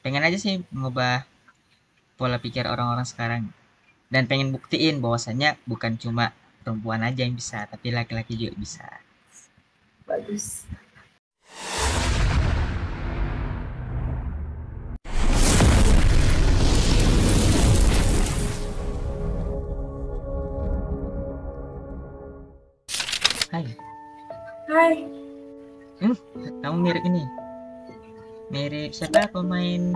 pengen aja sih mengubah pola pikir orang-orang sekarang dan pengen buktiin bahwasannya bukan cuma perempuan aja yang bisa, tapi laki-laki juga bisa. Bagus. Hai, Hai. hmm, kamu mirip ini, mirip siapa pemain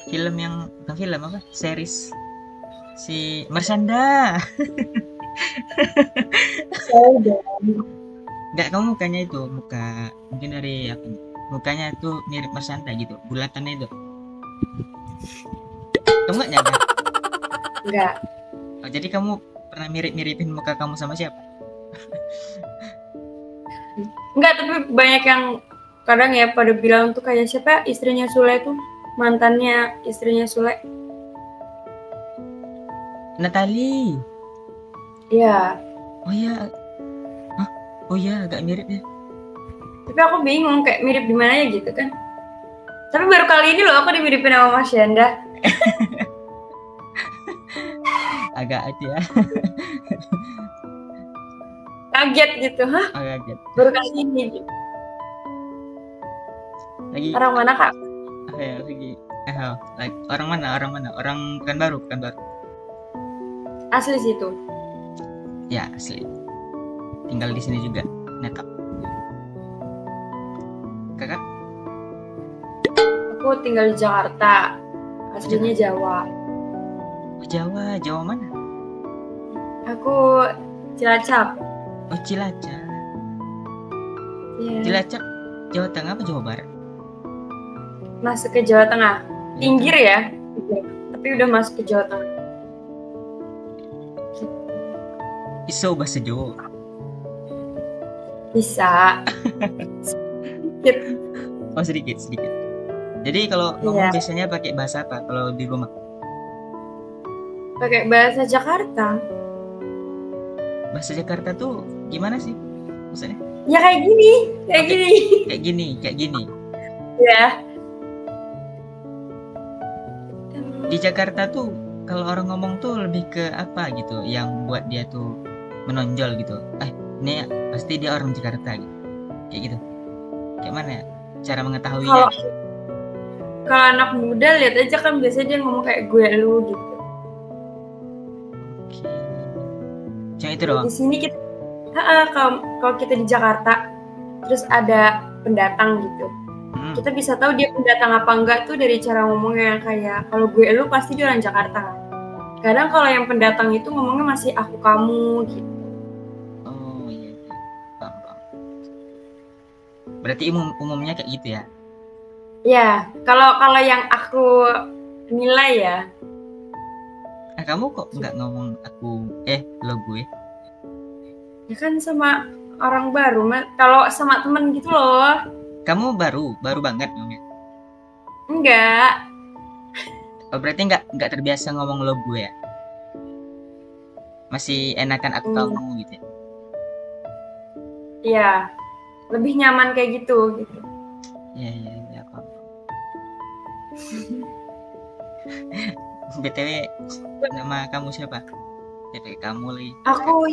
film yang bukan film apa? Series si Marshanda. Saya udah. Enggak, kamu mukanya itu, muka mungkin dari apa nih? Mukanya tuh mirip Marshanda gitu, bulatannya itu. Kamu nggak nyadar? Enggak. Oh, jadi kamu pernah mirip-miripin muka kamu sama siapa? Enggak, tapi banyak yang kadang ya pada bilang tuh kayak siapa istrinya Sule tuh, mantannya istrinya Sule. Natali. Iya. Oh iya, hah? Oh iya, agak mirip ya. Tapi aku bingung kayak mirip di mana ya gitu kan. Tapi baru kali ini loh aku dimiripin sama Mas Yanda. Agak aja ya. Kaget gitu. Hah? Agak kaget. Baru kali ini gitu. Lagi Orang mana Kak? apa ya? Orang mana? Orang mana? Orang Pekanbaru, Pekanbaru. Asli situ. Ya, asli. Tinggal di sini juga. Netap. Kakak? Aku tinggal di Jakarta. Aslinya Jawa. Oh, Jawa. Jawa mana? Aku Cilacap. Oh, Cilacap. Iya. Cilacap Jawa Tengah apa Jawa Barat? Masuk ke Jawa Tengah. Jawa Pinggir Tengah. ya. Tapi udah masuk ke Jawa Tengah. Iso bahasa Jawa. Bisa. Sedikit. Oh, sedikit, sedikit. Jadi kalau ngomong Iya. biasanya pakai bahasa apa kalau di rumah? Pakai bahasa Jakarta. Bahasa Jakarta tuh gimana sih? Maksudnya? Ya kayak gini. Kayak Oke, gini. kayak gini, kayak gini. Ya. Di Jakarta tuh kalau orang ngomong tuh lebih ke apa gitu yang buat dia tuh menonjol gitu. Ini pasti dia orang Jakarta gitu. Kayak gitu. Kayak mana ya? Cara mengetahuinya Kalau gitu. kalau anak muda lihat aja kan biasanya dia ngomong kayak gue lu gitu. Oke. Cuma itu Di doang. sini kita kalau kita di Jakarta terus ada pendatang gitu. Hmm. Kita bisa tahu dia pendatang apa enggak tuh dari cara ngomongnya kayak kalau gue lu pasti dia orang Jakarta kan. Kadang kalau yang pendatang itu ngomongnya masih aku kamu gitu. Oh iya, iya. Paham, paham. Berarti umumnya kayak gitu ya. Ya, kalau yang aku nilai ya. Kamu kok nggak ngomong aku lo gue? Ya kan sama orang baru, kalau sama temen gitu loh. Kamu baru banget ngomongnya. Enggak. Oh, berarti nggak terbiasa ngomong lo gue ya? Masih enakan aku kamu gitu ya? Iya, lebih nyaman kayak gitu. Iya, iya, iya, paham. BTW, nama kamu siapa? BTW kamu lagi. Aku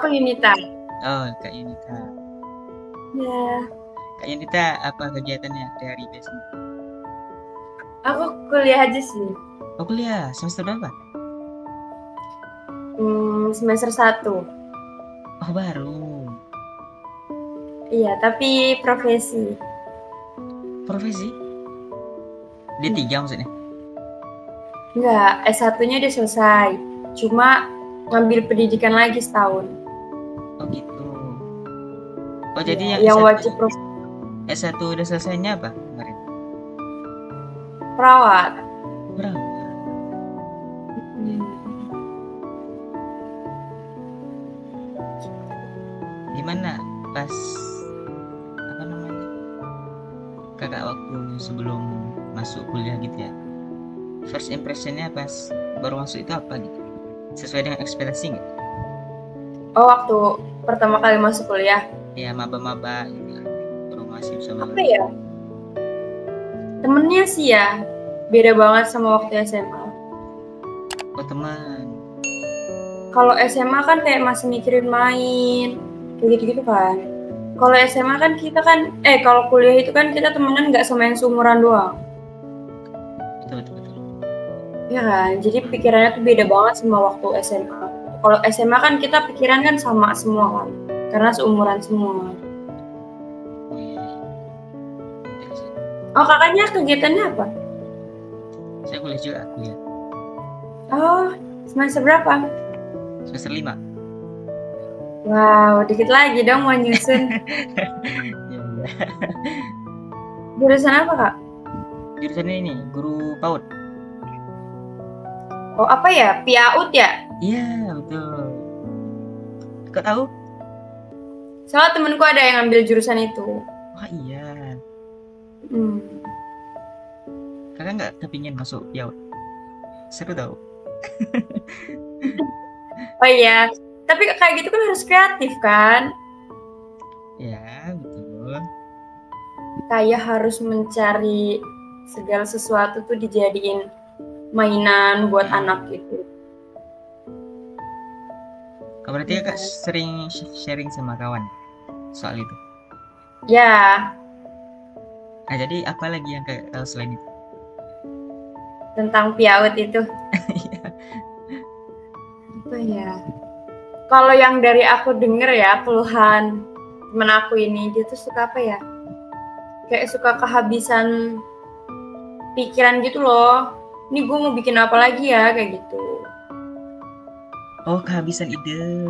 Yunita. Oh, Kak Yunita. Ya, Kak Yunita, apa kegiatannya hari biasanya? aku kuliah aja sih. Oh, kuliah. Semester berapa? Semester 1. Oh, baru. Iya, tapi profesi. Profesi? D3 maksudnya? Enggak, S1-nya udah selesai. Cuma ngambil pendidikan lagi setahun. Oh, gitu. Oh, Ya, jadi yang wajib S1 udah selesainya apa kemarin? perawat. Berapa? Gimana pas apa namanya? Kakak waktu sebelum masuk kuliah gitu ya? First impressionnya pas baru masuk itu apa gitu? Sesuai dengan ekspektasi nggak? Oh, waktu pertama kali masuk kuliah. Ya, maba-maba gitu. Baru masih bisa Apa ya? Temennya sih ya beda banget sama waktu SMA. Oh teman. Kalau SMA kan kayak masih mikirin main, kayak gitu-gitu kan. Kalau SMA kan kita kan, kalau kuliah itu kan kita temenan nggak sama yang seumuran doang. Betul. Ya kan, jadi pikirannya tuh beda banget sama waktu SMA. Kalau SMA kan kita pikiran kan sama semua kan, karena seumuran semua. Oh iya. Jelas. Oh kakaknya kegiatannya apa? Saya kuliah juga, kuliah. Oh, semester berapa? Semester 5. Wow, dikit lagi dong mau nyusun. Ya. Jurusan apa kak? Jurusannya ini, guru PAUD. Oh apa ya? PIAUD ya? Iya, betul. Kok tahu? Soalnya temenku ada yang ambil jurusan itu. Wah iya. Hmm. Kakak nggak kepingin masuk PAUD? Seru tau. Oh iya, tapi kayak gitu kan harus kreatif kan? Ya, betul. Kayak harus mencari segala sesuatu tuh dijadiin mainan buat anak gitu. Oh, berarti kakak sering sharing sama kawan soal itu. Ya, Nah, jadi apa lagi yang kakak tahu selain itu? tentang PIAUD itu. Apa ya? Kalau yang dari aku denger ya, keluhan temen aku ini, dia tuh suka apa ya? Kayak suka kehabisan pikiran gitu loh. Ini gue mau bikin apa lagi ya, kayak gitu. Oh, kehabisan ide.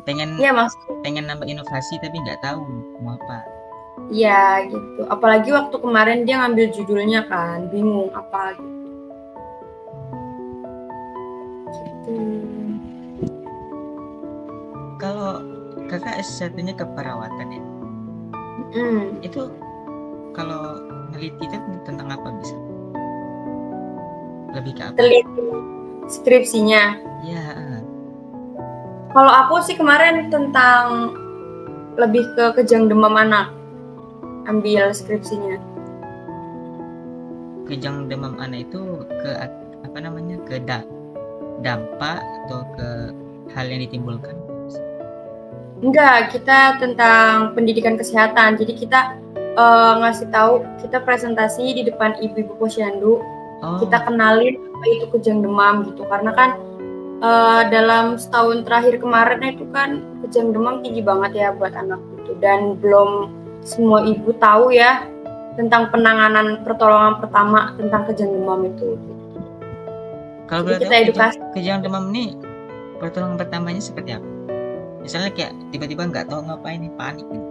Pengen Iya maksudnya. pengen nambah inovasi tapi nggak tahu mau apa. Iya gitu. Apalagi waktu kemarin dia ngambil judulnya kan, bingung apa gitu. Kalau kakak S1-nya keperawatan ya? Itu kalau neliti itu tentang apa bisa? Lebih ke apa? Teliti skripsinya. Ya. Kalau aku sih kemarin tentang lebih ke kejang demam anak, ambil skripsinya. Kejang demam anak itu ke apa namanya? Ke dampak atau ke hal yang ditimbulkan? Enggak, kita tentang pendidikan kesehatan. Jadi kita ngasih tahu, kita presentasi di depan ibu-ibu posyandu. Kita kenalin apa itu kejang demam gitu. Karena kan dalam setahun terakhir kemarin itu kan kejang demam tinggi banget ya buat anak itu. Dan belum semua ibu tahu ya tentang penanganan pertolongan pertama tentang kejang demam itu. Kalau jadi kita edukasi. Kejang demam ini pertolongan pertamanya seperti apa? Misalnya kayak tiba-tiba nggak tahu ngapain nih, panik gitu.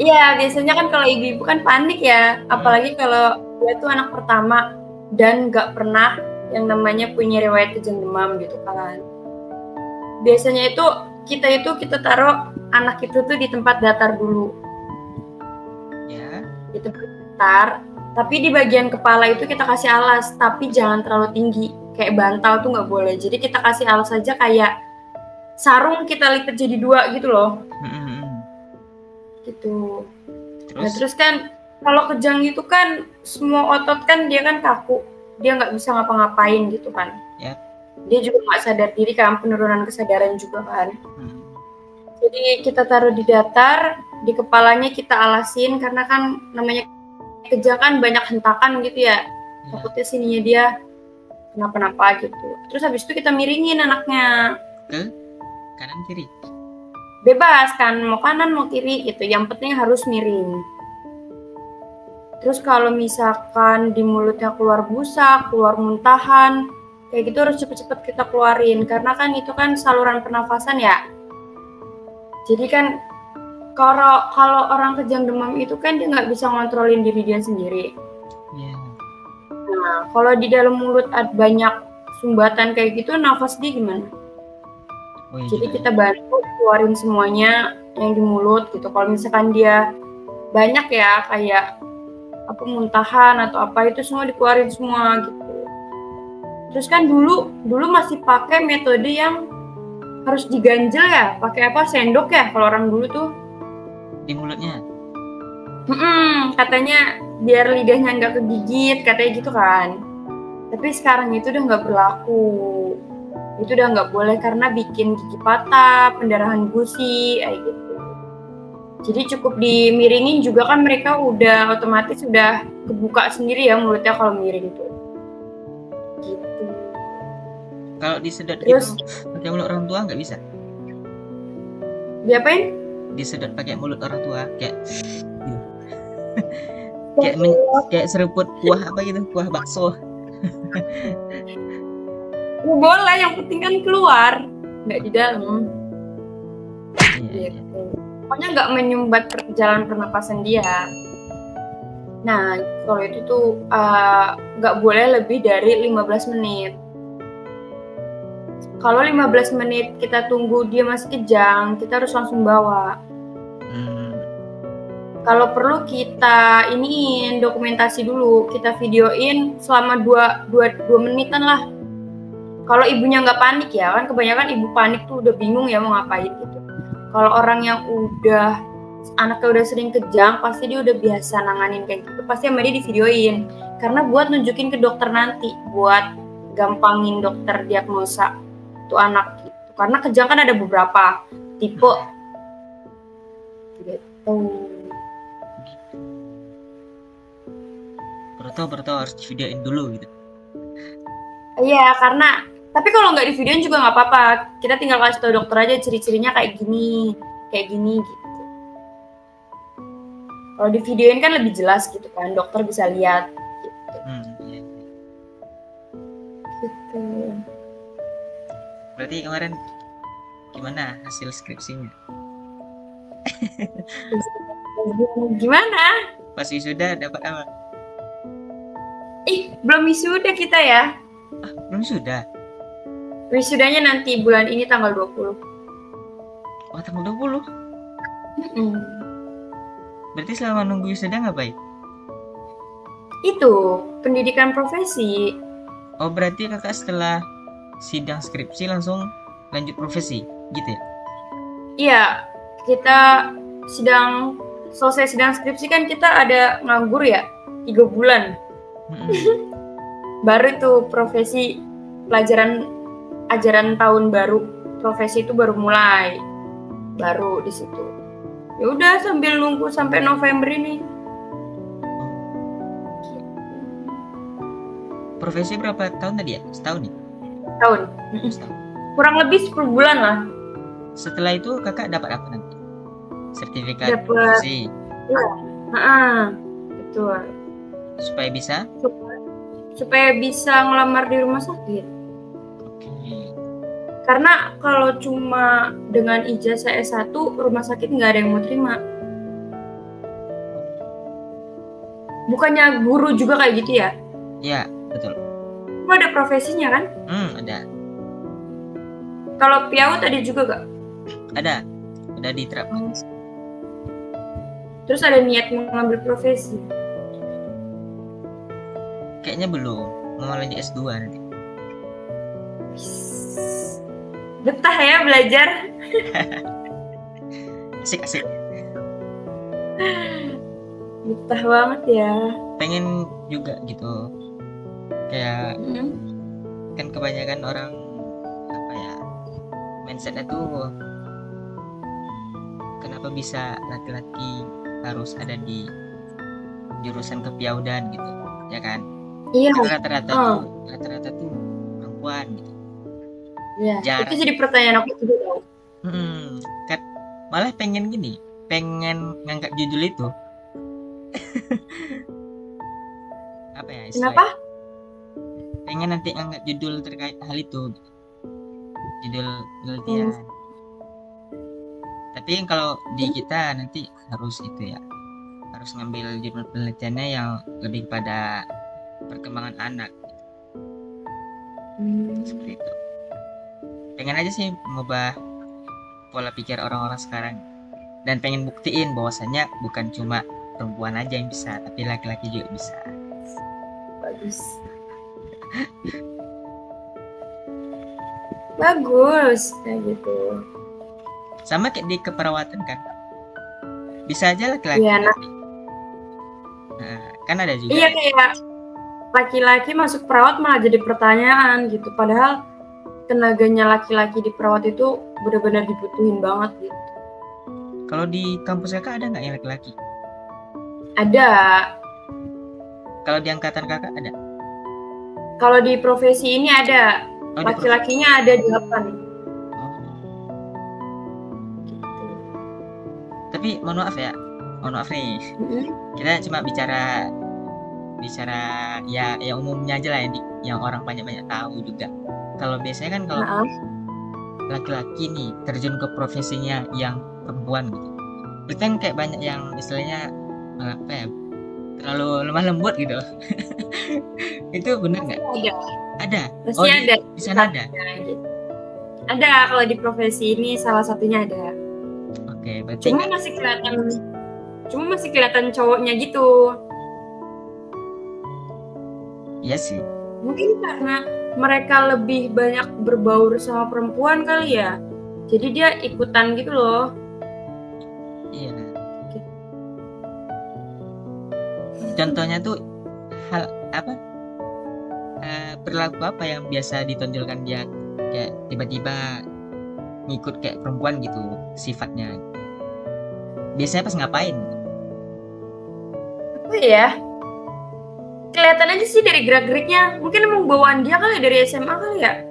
Iya, biasanya kan kalau ibu-ibu kan panik ya, apalagi kalau dia tuh anak pertama dan nggak pernah yang namanya punya riwayat kejang demam gitu kan. Biasanya itu kita taruh anak itu tuh di tempat datar dulu. Ya. Di tempat datar, tapi di bagian kepala itu kita kasih alas, tapi jangan terlalu tinggi, kayak bantal tuh nggak boleh. Jadi kita kasih alas aja kayak sarung kita lipat jadi 2 gitu loh. Gitu. Nah terus kan kalau kejang itu kan semua otot kan dia kan kaku, dia nggak bisa ngapa-ngapain gitu kan. Dia juga nggak sadar diri kan, penurunan kesadaran juga kan. Jadi kita taruh di datar, di kepalanya kita alasin karena kan namanya kejang kan banyak hentakan gitu ya. Takutnya sininya dia kenapa-napa gitu. Terus habis itu kita miringin anaknya ke kanan kiri. Bebas kan, mau kanan mau kiri gitu, yang penting harus miring. Terus kalau misalkan di mulutnya keluar busa, keluar muntahan, kayak gitu harus cepet-cepet kita keluarin, karena kan itu kan saluran pernafasan ya. Jadi kan kalau orang kejang demam itu kan dia nggak bisa ngontrolin diri dia sendiri. Nah kalau di dalam mulut ada banyak sumbatan kayak gitu, nafas dia gimana? Jadi kita bantu keluarin semuanya yang di mulut gitu. Kalau misalkan dia banyak ya kayak apa muntahan atau apa, itu semua dikeluarin semua gitu. Terus kan dulu masih pakai metode yang harus diganjel ya, pakai apa, sendok ya kalau orang dulu tuh di mulutnya. Katanya biar lidahnya nggak kegigit, katanya gitu kan. Tapi sekarang itu udah nggak berlaku. Itu udah nggak boleh karena bikin gigi patah, pendarahan gusi, kayak gitu. Jadi cukup dimiringin juga kan mereka udah otomatis udah kebuka sendiri ya mulutnya kalau miring tuh. Gitu. Kalau disedot terus, gitu pakai mulut orang tua nggak bisa? Diapain? Disedot pakai mulut orang tua kayak kayak seruput kuah apa gitu, kuah bakso. Boleh, yang penting kan keluar, nggak di dalam. Gitu. Pokoknya nggak menyumbat jalan pernapasan dia. Nah, kalau itu tuh nggak boleh lebih dari 15 menit. Kalau 15 menit kita tunggu dia masih kejang, kita harus langsung bawa. Kalau perlu kita iniin dokumentasi dulu, kita videoin selama 2 menitan lah. Kalau ibunya nggak panik ya, kan kebanyakan ibu panik tuh udah bingung ya mau ngapain gitu. Kalau orang yang anaknya udah sering kejang, pasti dia udah biasa nanganin kayak gitu, pasti sama dia divideoin. Karena buat nunjukin ke dokter nanti, buat gampangin dokter diagnosa tuh anak gitu. Karena kejang kan ada beberapa tipe gitu. Bertau harus divideoin dulu gitu. Iya, karena tapi kalau nggak divideoin juga nggak apa-apa. Kita tinggal kasih tahu dokter aja ciri-cirinya kayak gini gitu. Kalau divideoin kan lebih jelas gitu kan, dokter bisa lihat gitu. Iya. Gitu. Berarti kemarin gimana hasil skripsinya? Gimana? Pas wisuda dapat apa? Belum wisuda kita ya. Belum wisuda? Wisudanya nanti bulan ini tanggal 20. Oh, tanggal 20? Berarti selama nunggu wisuda ngapain? Itu, pendidikan profesi. Oh, berarti kakak setelah sidang skripsi langsung lanjut profesi, gitu ya? Iya, kita selesai sidang skripsi kan kita ada nganggur ya, 3 bulan. Baru tuh profesi ajaran tahun baru, profesi itu baru mulai, baru di situ. Ya udah sambil nunggu sampai November ini. Profesi berapa tahun tadi ya? Setahun ya? Setahun. Kurang lebih 10 bulan lah. Setelah itu kakak dapat apa nanti? Sertifikat profesi? Iya. Betul. Supaya bisa ngelamar di rumah sakit. Karena kalau cuma dengan ijazah S1, rumah sakit nggak ada yang mau terima. Bukannya guru juga kayak gitu ya? Iya, betul. Kok ada profesinya kan? Ada. Kalau PIAU tadi juga gak? Ada, udah diterapkan. Terus ada niat mengambil profesi? Kayaknya belum, mau lanjut S2 nanti. Betah ya belajar. Asik. Betah banget ya. Pengen juga gitu. Kayak kan kebanyakan orang mindsetnya tuh kenapa bisa laki-laki harus ada di jurusan kepiaudan gitu, ya kan? Iya. Rata-rata tuh perempuan gitu. Iya. Itu jadi pertanyaan aku juga tau. Kan malah pengen ngangkat judul itu. Apa ya istilahnya? Kenapa? Pengen nanti ngangkat judul terkait hal itu. Judul penelitian. Tapi kalau di kita nanti harus ngambil judul penelitiannya yang lebih pada perkembangan anak. Seperti itu. Pengen aja sih mengubah pola pikir orang-orang sekarang dan pengen buktiin bahwasannya bukan cuma perempuan aja yang bisa, tapi laki-laki juga bisa. Bagus kayak gitu. Sama kayak di keperawatan kan, bisa aja laki-laki Kan ada juga. Iya, kayak laki-laki masuk perawat malah jadi pertanyaan gitu, padahal tenaganya laki-laki di perawat itu benar-benar dibutuhin banget gitu. Kalau di kampus kakak ada nggak yang laki-laki? Ada. Kalau di angkatan kakak ada? Kalau di profesi ini ada. Laki-lakinya ada 8. Tapi mohon maaf nih. Kita cuma bicara ya yang umumnya aja lah, yang orang banyak tahu juga. Kalau biasanya kan kalau laki-laki nih terjun ke profesinya yang perempuan gitu, itu kan kayak banyak yang istilahnya apa ya, terlalu lemah lembut gitu. Itu benar nggak? Ada. Pasti ada. Di sana ada. Ada, kalau di profesi ini salah satunya ada. Oke, berarti cuma masih kelihatan cowoknya gitu. Iya sih. Mungkin karena mereka lebih banyak berbaur sama perempuan kali ya. Jadi dia ikutan gitu loh. Iya. Contohnya tuh hal apa? Perilaku apa yang biasa ditonjolkan dia, kayak tiba-tiba ngikut kayak perempuan gitu sifatnya? Biasanya pas ngapain? Apa ya? Kelihatan aja sih dari gerak-geriknya. Mungkin emang bawaan dia kali dari SMA kali ya.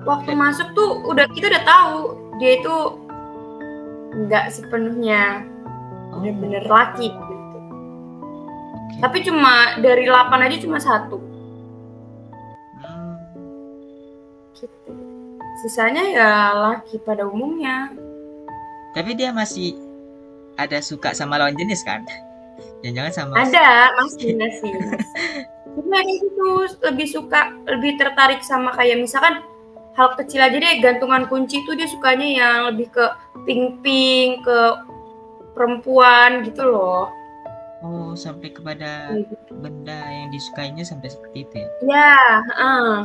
Waktu masuk tuh kita udah tahu dia itu nggak sepenuhnya bener-bener laki gitu. Tapi cuma dari 8 aja cuma 1. Gitu. Sisanya ya laki pada umumnya. Tapi dia masih ada suka sama lawan jenis kan? Jangan-jangan sama. Ada, masih. Cuma itu lebih tertarik sama kayak misalkan hal kecil aja deh, gantungan kunci itu dia sukanya yang lebih ke pink ke perempuan gitu loh. Oh, sampai kepada benda yang disukainya sampai seperti itu ya? Ya,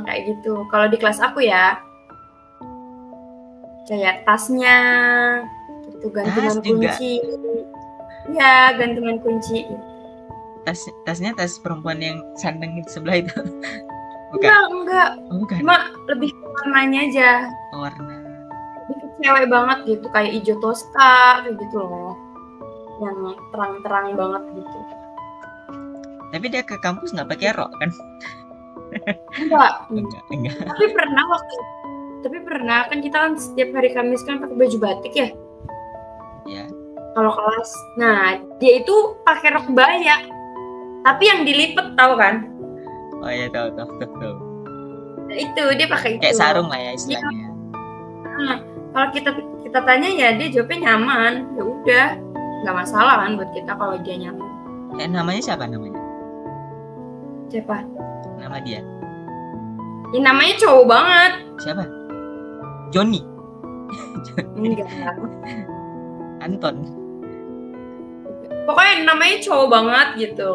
kayak gitu. Kalau di kelas aku ya, kayak tasnya, itu gantungan kunci. Ya, gantungan kunci. Tasnya tas perempuan yang sandeng di sebelah itu? Bukan? Enggak. Oh, bukan. Cuma lebih warnanya aja. Warna. Lebih cewek banget gitu, kayak hijau toska, kayak gitu loh. Yang terang-terang banget gitu. Tapi dia ke kampus nggak pakai rok kan? Enggak. Tapi pernah kan kita kan setiap hari Kamis kan pakai baju batik ya. Iya. Kalau kelas, nah dia itu pakai rok kebaya, tapi yang dilipet, tahu kan? Oh iya, tahu. Nah, itu dia pakai itu. Kayak sarung lah ya istilahnya. Kalau kita tanya ya dia jawabnya nyaman, ya udah, nggak masalah kan buat kita kalau dia nyaman. Namanya siapa namanya? Siapa? Nama dia? Ya namanya cowok banget. Siapa? Johnny. Enggak. Anton. Pokoknya namanya cowok banget gitu,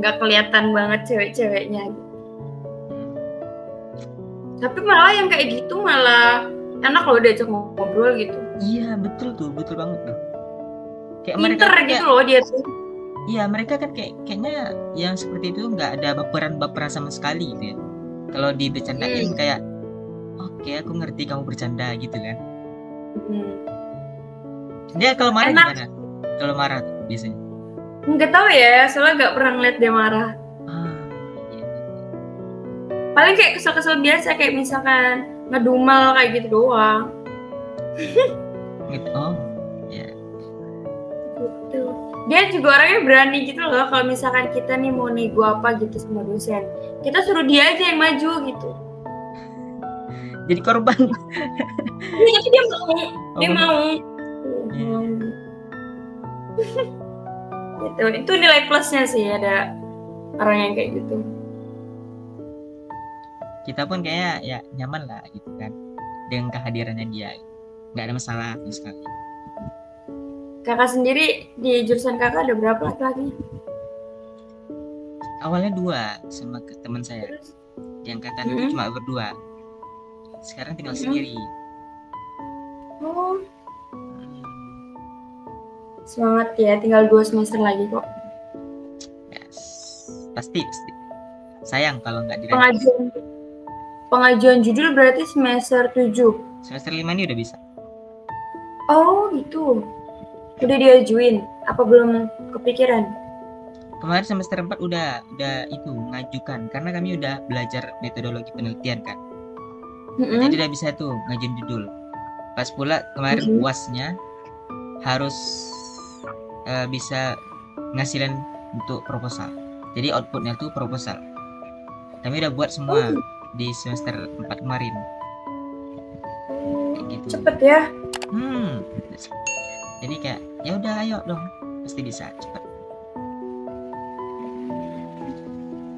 nggak kelihatan banget cewek-ceweknya. Tapi malah yang kayak gitu malah enak loh diajak ngobrol gitu. Iya betul banget tuh. Kayak pinter mereka gitu loh dia tuh. Iya mereka kan kayaknya yang seperti itu nggak ada baperan sama sekali gitu ya. Kalau dibercandain kayak oke, aku ngerti kamu bercanda gitu kan. Dia kalau marah gimana? Kalau marah biasanya? Nggak tahu ya, soalnya nggak pernah ngeliat dia marah. Iya. Paling kayak kesel-kesel biasa, kayak misalkan ngedumel kayak gitu doang. Gitu. Ya. Gitu. Dia juga orangnya berani gitu loh. Kalau misalkan kita nih mau nego apa gitu sama dosen, kita suruh dia aja yang maju gitu. Jadi korban. Iya, tapi dia mau. Dia mau. Gitu. Itu nilai plusnya sih ada orang yang kayak gitu. Kita pun kayaknya ya nyaman lah gitu kan dengan kehadirannya dia, nggak ada masalah sama sekali. Kakak sendiri di jurusan kakak ada berapa laki-laki? Awalnya 2 sama teman saya. Yang angkatan itu cuma berdua. Sekarang tinggal sendiri. Oh. Semangat ya, tinggal 2 semester lagi kok. Yes. Pasti. Sayang kalau nggak dilanjut. Pengajuan judul berarti semester 7. Semester 5 ini udah bisa. Oh gitu. Udah diajuin? Apa belum kepikiran? Kemarin semester 4 udah itu ngajukan, karena kami udah belajar metodologi penelitian kan. Jadi udah bisa tuh ngajuin judul. Pas pula kemarin UASnya harus bisa ngasilin untuk proposal. Jadi outputnya tuh proposal. Kami udah buat semua di semester 4 kemarin. Kayak gitu. Cepet ya. Jadi kayak ya udah ayo dong, pasti bisa cepet.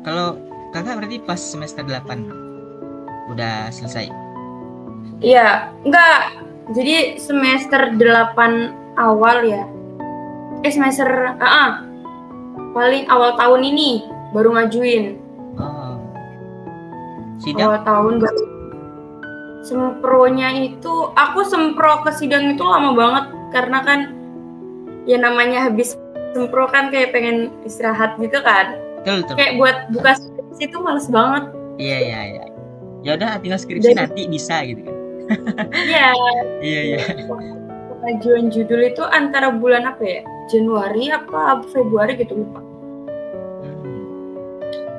Kalau kakak berarti pas semester 8 udah selesai? Iya, enggak. Jadi semester 8 awal ya. Semester paling awal tahun ini baru ngajuin. Sidang? Awal tahun baru. Sempronya itu, aku sempro ke sidang itu lama banget karena kan ya namanya habis sempro kan kayak pengen istirahat gitu kan. Betul. Kayak buat buka skripsi itu males banget. Iya. Ya udah tinggal skripsi nanti bisa gitu kan. Iya. Pengajuan judul itu antara bulan apa ya? Januari apa Februari gitu lupa.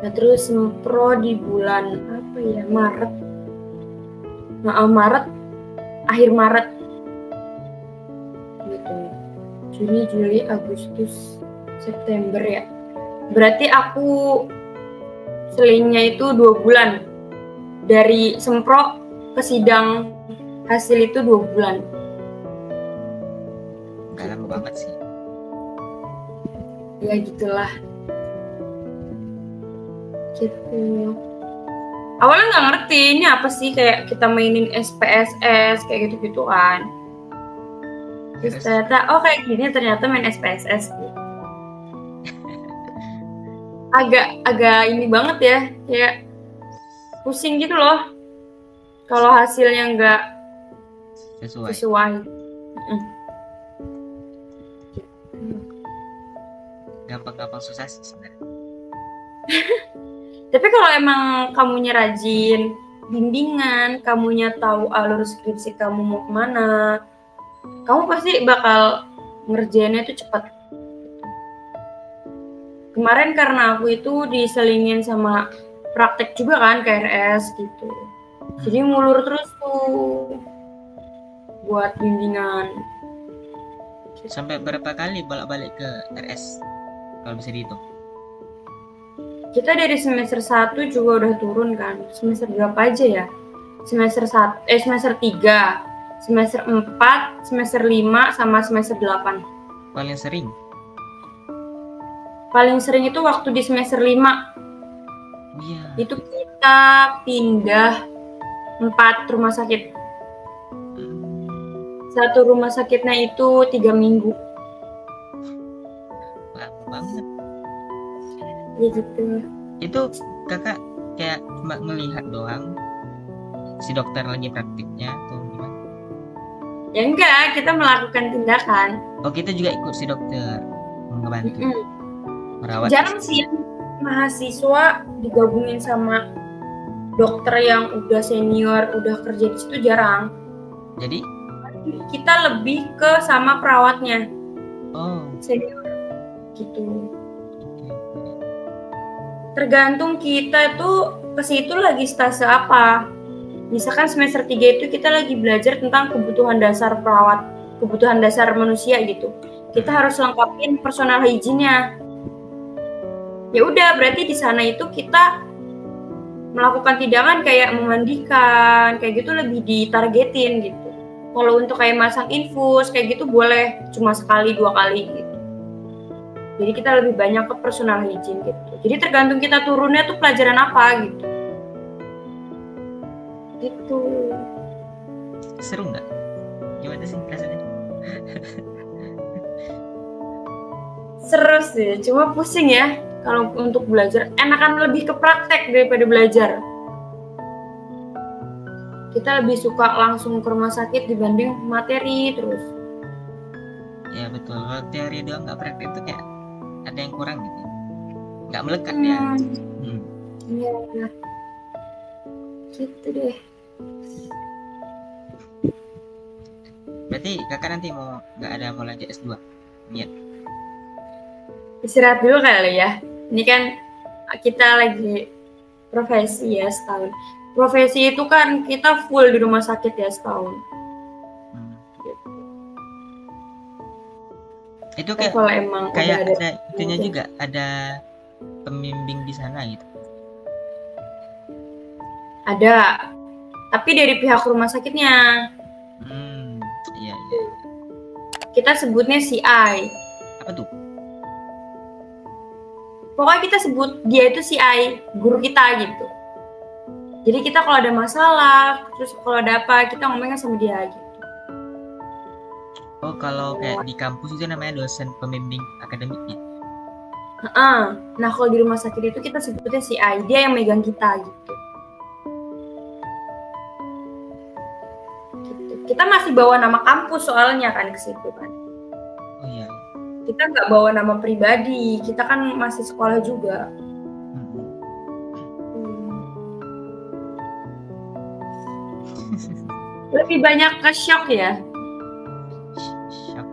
Nah terus sempro di bulan apa ya? Maret. Maret, akhir Maret gitu. Juni, Juli, Agustus, September ya. Berarti aku selingnya itu 2 bulan. Dari sempro ke sidang hasil itu 2 bulan. Gak lama banget sih. Ya gitulah. Gitu. Awalnya nggak ngerti ini apa sih, kayak kita mainin SPSS kayak gitu-gitu kan. Terus ternyata kayak gini ternyata main SPSS gitu. Agak ini banget ya, kayak pusing gitu loh kalau hasilnya nggak sesuai. Gampang-gampang susah sih sebenarnya. Tapi kalau emang kamunya rajin, bimbingan, kamunya tahu alur skripsi kamu mau kemana, kamu pasti bakal ngerjainnya itu cepat. Kemarin karena aku itu diselingin sama praktek juga kan, KRS gitu. Jadi ngulur terus tuh buat bimbingan. Sampai berapa kali bolak-balik ke RS kalau bisa dihitung? Kita dari semester 1 juga udah turun kan. Semester berapa aja ya? Semester 3, semester 4, semester 5, sama semester 8. Paling sering? Paling sering itu waktu di semester 5. Iya. Itu kita pindah 4 rumah sakit. Satu rumah sakitnya itu 3 minggu. Lama banget. Ya gitu. Itu kakak kayak cuma ngelihat doang si dokter lagi praktiknya atau gimana? Ya enggak, kita melakukan tindakan. Oh kita juga ikut si dokter ngebantu merawat. Jarang sih mahasiswa digabungin sama dokter yang udah senior, udah kerja di situ, jarang. Jadi kita lebih ke sama perawatnya. Senior gitu. Tergantung kita tuh ke situ lagi stase apa. Misalkan semester 3 itu kita lagi belajar tentang kebutuhan dasar perawat, kebutuhan dasar manusia gitu. Kita harus lengkapin personal hygiene-nya. Ya udah, berarti di sana itu kita melakukan tindakan kayak memandikan, kayak gitu lebih ditargetin gitu. Kalau untuk kayak masang infus kayak gitu boleh cuma sekali 2 kali gitu. Jadi kita lebih banyak ke personal hygiene gitu. Jadi tergantung kita turunnya tuh pelajaran apa gitu. Gitu. Seru nggak? Gimana sih rasanya? Seru sih, cuma pusing ya. Kalau untuk belajar, enakan lebih ke praktek daripada belajar. Kita lebih suka langsung ke rumah sakit dibanding materi terus. Ya betul, kalau teori doang nggak praktek itu kayak ada yang kurang gitu, nggak melekat ya. Iya, gitu deh. Berarti kakak nanti mau lanjut S2 niat? Istirahat dulu kali ya, ini kan kita lagi profesi ya setahun. Profesi itu kan kita full di rumah sakit ya setahun. Itu kayak kalau emang kayak ada itunya juga, ada pembimbing di sana gitu. Ada, tapi dari pihak rumah sakitnya. Iya. Kita sebutnya CI. Apa tuh? Pokoknya kita sebut dia itu CI, guru kita gitu. Jadi kita kalau ada masalah, terus kalau ada apa, kita ngomongnya sama dia gitu. Oh, kalau kayak di kampus itu namanya dosen pembimbing akademik gitu. Nah, kalau di rumah sakit itu kita sebutnya CI, dia yang megang kita gitu. Kita masih bawa nama kampus soalnya kan ke situ kan. Oh iya. Kita nggak bawa nama pribadi, kita kan masih sekolah juga. Lebih banyak ke shock ya. Shock.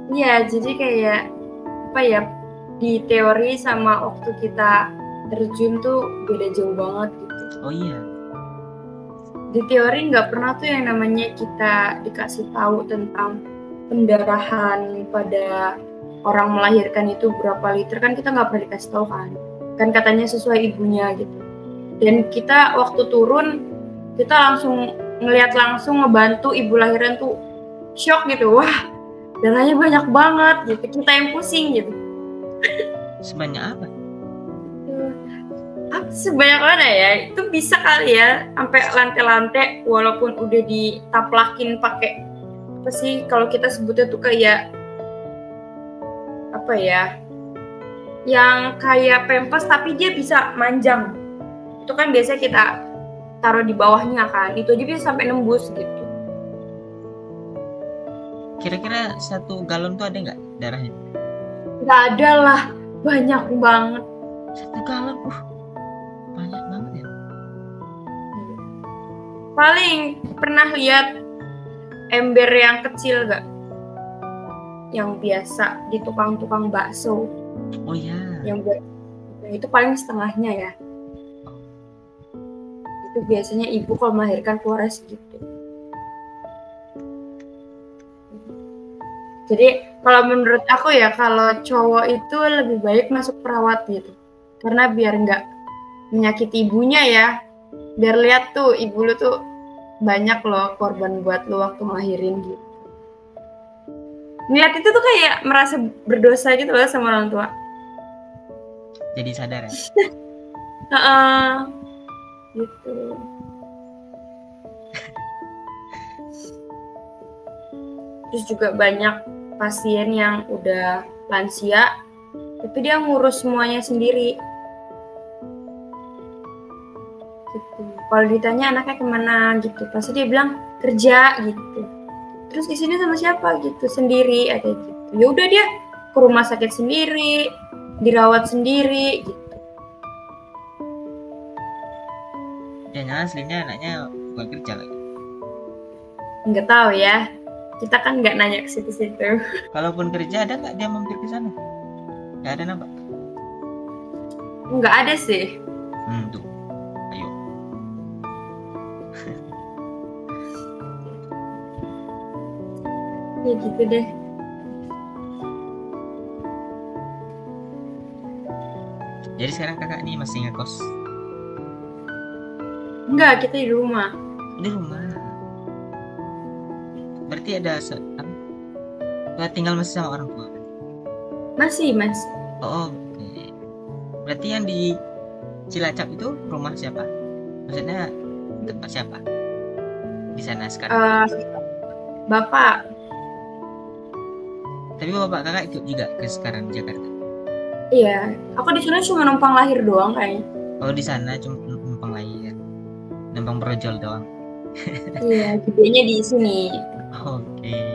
Iya, jadi kayak apa ya, di teori sama waktu kita terjun tuh beda jauh banget gitu. Oh iya. Di teori nggak pernah tuh yang namanya kita dikasih tahu tentang pendarahan pada orang melahirkan itu berapa liter, kan kita nggak pernah dikasih tahu kan katanya sesuai ibunya gitu. Dan kita waktu turun kita langsung ngelihat langsung ngebantu ibu lahiran tuh shock gitu, wah darahnya banyak banget gitu, kita yang pusing gitu. Sebanyak apa? Sebanyak mana ya? Itu bisa kali ya sampai lantai-lantai, walaupun udah ditaplakin pakai apa sih kalau kita sebutnya tuh kayak apa ya, yang kayak pempes tapi dia bisa manjang. Itu kan biasanya kita taruh di bawahnya kan, itu aja bisa sampai nembus gitu. Kira-kira 1 galon tuh ada nggak darahnya? Nggak ada lah, banyak banget. 1 galon, banyak banget ya. Paling pernah lihat ember yang kecil gak? Yang biasa di tukang-tukang bakso. Oh iya. Yang itu paling setengahnya ya. Itu biasanya ibu kalau melahirkan keluar segitu. Jadi kalau menurut aku ya, kalau cowok itu lebih baik masuk perawat gitu. Karena biar nggak menyakiti ibunya ya. Biar lihat tuh ibu lu tuh banyak loh korban buat lu waktu ngelahirin gitu. Ngeliat itu tuh kayak merasa berdosa gitu loh sama orang tua. Jadi sadar ya? Gitu. Terus juga banyak pasien yang udah lansia, tapi dia ngurus semuanya sendiri. Gitu. Kalau ditanya anaknya kemana gitu, pasti dia bilang kerja gitu. Terus di sini sama siapa gitu, sendiri ada gitu. Ya udah dia ke rumah sakit sendiri, dirawat sendiri gitu. Jangan aslinya anaknya bukan kerja lagi. Nggak tahu ya, kita kan nggak nanya ke situ-situ. Kalaupun kerja ada nggak dia mampir ke sana? Nggak ada nampak? Nggak ada sih. Tuh, ayo. Ya gitu deh. Jadi sekarang kakak ini masih ngekos? Enggak, kita di rumah. Di rumah. Berarti ada tinggal masih sama orang tua? Masih. Oh, oke. Berarti yang di Cilacap itu rumah siapa? Maksudnya tempat siapa? Di sana sekarang? Bapak. Tapi bapak kakak ikut juga ke sekarang di Jakarta? Iya, aku di sana cuma numpang lahir doang kayaknya. Oh, di sana cuma numpang lahir, numpang brojol doang. Iya, gedenya di sini. Oke.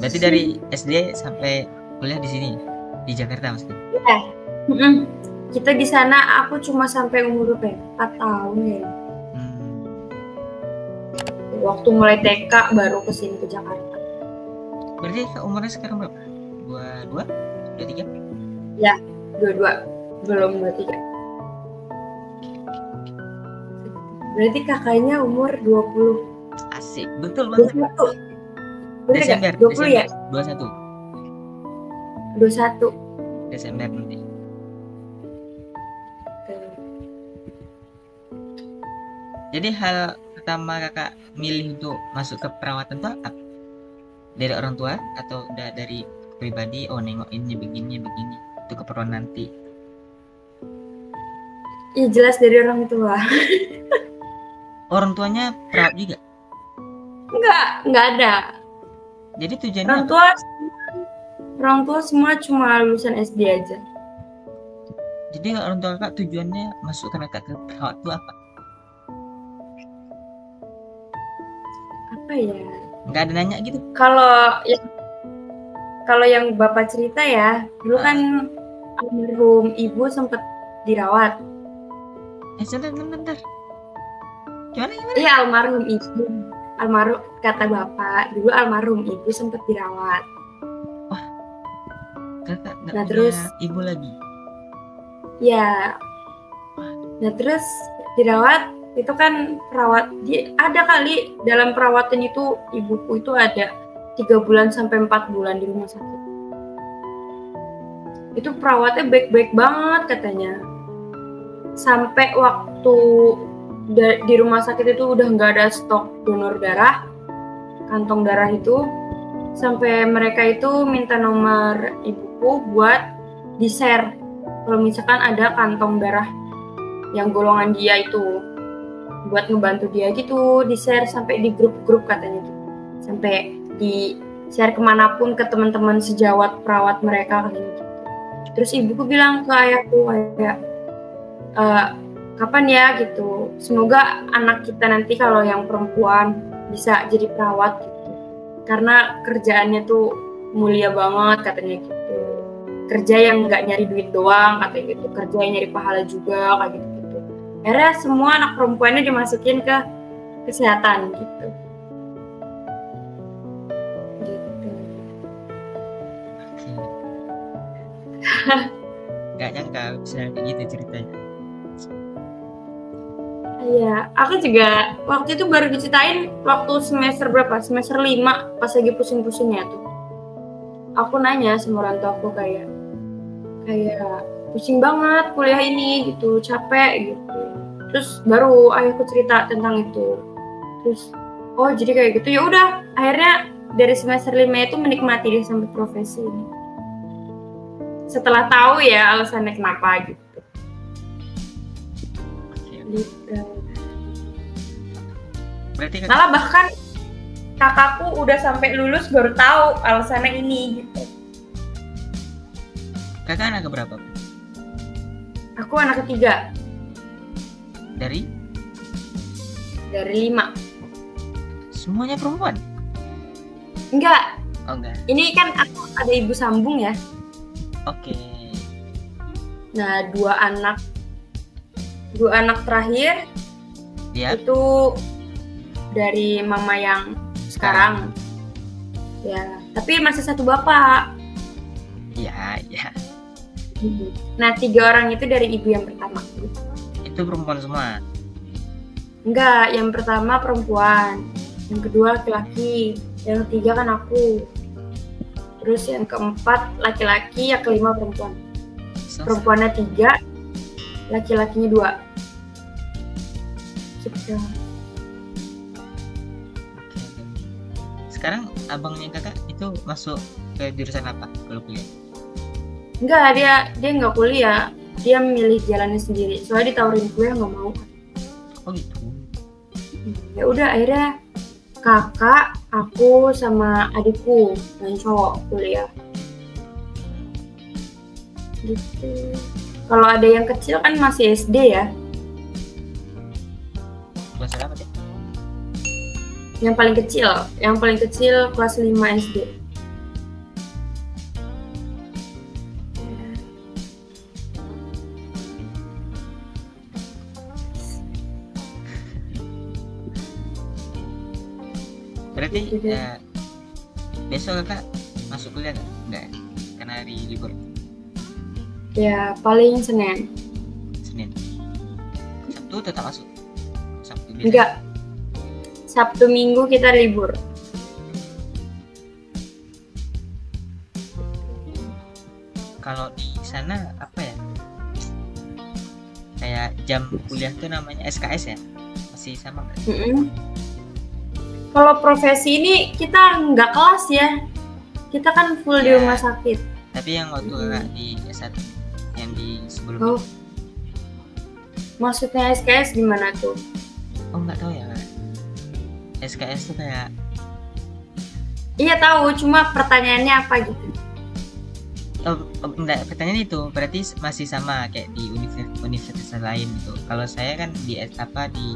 Berarti dari SD sampai kuliah di sini, di Jakarta maksudnya? Iya. Kita di sana aku cuma sampai umur 4 tahun ya. Waktu mulai TK baru kesini ke Jakarta. Berarti umurnya sekarang berapa? 22? 23? Ya, 22. Belum 23. Berarti kakaknya umur 20. Asik, betul banget. 21. Desember, 20 ya? 21. 21. Desember nanti. Jadi hal pertama kakak milih untuk masuk ke perawatan itu apa? Dari orang tua atau udah dari pribadi? Oh, nengokinnya begini itu keperluan nanti. Iya, jelas dari orang tua. Orang tuanya perawat juga? Enggak ada. Jadi tujuannya orang tua semua cuma lulusan SD aja. Jadi orang tua kakak tujuannya masukkan kakak ke perawat itu apa? Apa ya? Nggak ada nanya gitu? Kalau yang bapak cerita ya, dulu kan almarhum ibu sempat dirawat. Bentar. Gimana? Iya, almarhum kata bapak dulu almarhum ibu sempat dirawat. Wah, kakak nggak punya terus ibu lagi? Ya. Nah terus dirawat itu kan ada kali dalam perawatan itu ibuku itu ada 3 bulan sampai 4 bulan di rumah sakit. Itu perawatnya baik-baik banget katanya. Sampai waktu di rumah sakit itu udah nggak ada stok donor darah, kantong darah itu, sampai mereka itu minta nomor ibuku buat di-share kalau misalkan ada kantong darah yang golongan dia itu, buat ngebantu dia gitu, di-share sampai di grup-grup katanya gitu. Sampai di-share kemanapun ke teman-teman sejawat perawat mereka katanya gitu. Terus ibuku bilang ke ayahku kayak kapan ya gitu, semoga anak kita nanti kalau yang perempuan bisa jadi perawat gitu, karena kerjaannya tuh mulia banget katanya gitu, kerja yang nggak nyari duit doang katanya gitu, kerja yang nyari pahala juga kayak gitu. Akhirnya semua anak perempuannya dimasukin ke kesehatan gitu. Gak nyangka bisa kayak gitu ceritanya. Iya, aku juga waktu itu baru diceritain waktu semester berapa? Semester 5 pas lagi pusing-pusingnya tuh. Aku nanya sama orang tua aku kayak pusing banget kuliah ini gitu, capek gitu. Terus baru ayahku cerita tentang itu. Terus oh jadi kayak gitu. Ya udah, akhirnya dari semester 5 itu menikmati deh sampai profesi ini. Setelah tahu ya alasannya kenapa gitu. Berarti malah bahkan kakakku udah sampai lulus baru tahu alasannya ini gitu. Kakak anak keberapa? Aku anak ketiga. Dari 5. Semuanya perempuan? Enggak. Oh enggak. Ini kan aku ada ibu sambung ya. Oke. Nah, dua anak terakhir itu dari mama yang sekarang. Ya, tapi masih satu bapak. Iya. Nah, 3 orang itu dari ibu yang pertama. Itu perempuan semua? Enggak, yang pertama perempuan, yang kedua laki-laki, yang ketiga kan aku. Terus yang keempat laki-laki, yang kelima perempuan. Perempuannya 3, laki-lakinya 2. Gitu. Sekarang abangnya kakak itu masuk ke jurusan apa kalau kuliah? Enggak, dia nggak kuliah, dia milih jalannya sendiri. Soalnya ditawarin kuliah nggak mau. Oh gitu. Ya udah, akhirnya kakak, aku sama adikku yang cowok kuliah. Gitu. Kalau ada yang kecil kan masih SD ya. Kelas berapa deh? Yang paling kecil kelas 5 SD. Berarti ya, besok kakak masuk kuliah enggak? Karena hari libur. Ya paling Senin. Sabtu tetap masuk? Sabtu biasa? Enggak. Sabtu Minggu kita libur. Kalau di sana apa ya? Kayak jam kuliah tuh namanya SKS ya? Masih sama nggak? Kalau profesi ini kita nggak kelas ya. Kita kan full di rumah sakit. Tapi yang waktu di S1 yang di sebelum maksudnya SKS gimana tuh? Oh nggak tahu ya. SKS tuh kayak iya tahu, cuma pertanyaannya apa gitu? Enggak, pertanyaan itu berarti masih sama kayak di universitas lain gitu. Kalau saya kan di di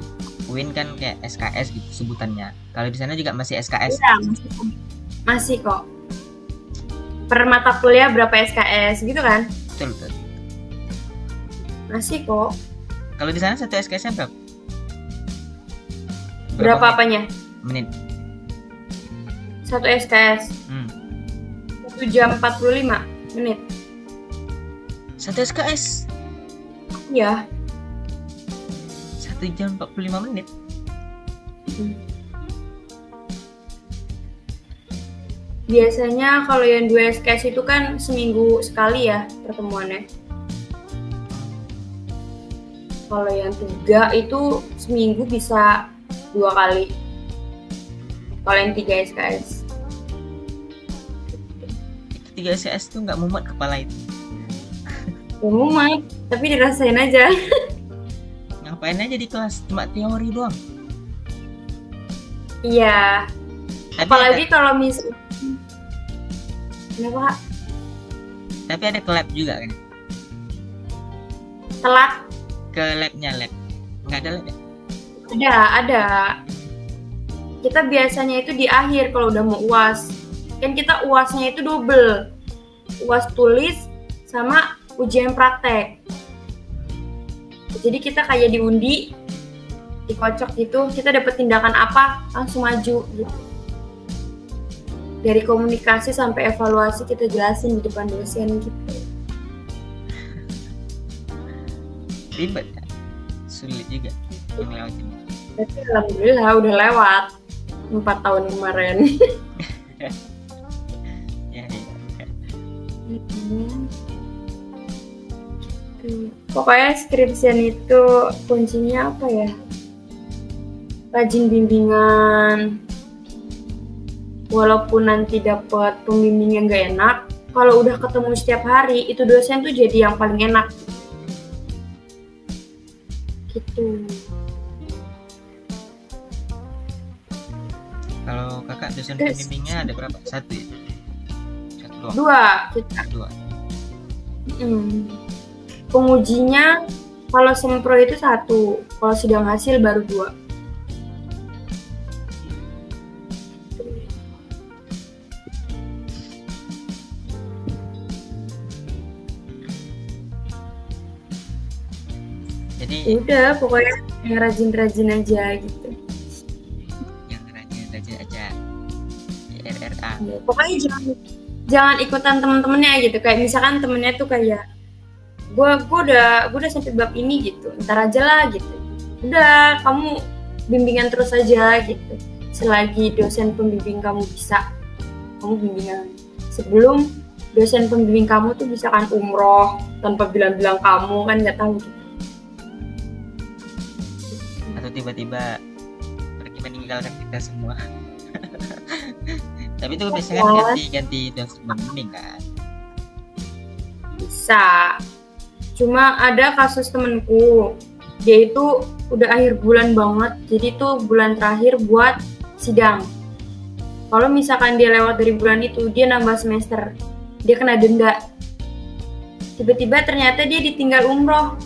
UIN kan kayak SKS gitu sebutannya. Kalau di sana juga masih SKS? Iya, masih kok. Per mata kuliah berapa SKS gitu kan? Betul. Masih kok. Kalau di sana satu SKS-nya berapa? Berapa apanya? Menit. Satu SKS. 1 jam 45 menit. Satu SKS? Iya. 1 jam 45 menit. Biasanya kalau yang 2 SKS itu kan seminggu sekali ya pertemuannya. Kalau yang 3 itu seminggu bisa 2 kali. Kalau yang 3 SKS. Itu 3 SKS tuh nggak mumet kepala itu? Gak mumet, tapi dirasain aja. Ngapain aja di kelas? Cuma teori doang? Iya. Apalagi kalau misalnya kenapa? Tapi ada ke lab juga kan? Telat? Ke labnya, nggak ada lab ya? Ada. Kita biasanya itu di akhir kalau udah mau UAS. Kan kita UASnya itu double. UAS tulis sama ujian praktek. Jadi kita kayak diundi, dikocok gitu, kita dapat tindakan apa, langsung maju gitu. Dari komunikasi sampai evaluasi kita jelasin di depan dosen gitu. Ribet kan? Sulit juga ngelewatin. Tapi alhamdulillah udah lewat 4 tahun kemarin. Ya. Pokoknya skripsian itu kuncinya apa ya? Rajin bimbingan. Walaupun nanti dapat pembimbing yang gak enak, kalau udah ketemu setiap hari, itu dosen tuh jadi yang paling enak. Gitu. Kalau kakak dosen pembimbingnya ada berapa? 1 ya? 1 doang? 2 kita. 2. Pengujinya kalau sempro itu 1, kalau sidang hasil baru 2. Jadi udah pokoknya yang rajin-rajin aja gitu. Yang rajin-rajin aja. RRA. Ya, pokoknya jangan ikutan temen-temennya gitu. Kayak misalkan temennya tuh kayak gue udah sampai bab ini gitu. Ntar aja lah gitu. Udah kamu bimbingan terus aja gitu. Selagi dosen pembimbing kamu bisa, kamu bimbingan. Sebelum dosen pembimbing kamu tuh bisa kan umroh tanpa bilang-bilang kamu kan nggak tahu gitu. Atau tiba-tiba pergi meninggalkan kita semua. Tapi itu biasanya kan ganti dosen pembimbing kan? Bisa. Cuma ada kasus temenku, dia itu udah akhir bulan banget, jadi tuh bulan terakhir buat sidang. Kalau misalkan dia lewat dari bulan itu, dia nambah semester, dia kena denda. Tiba-tiba ternyata dia ditinggal umroh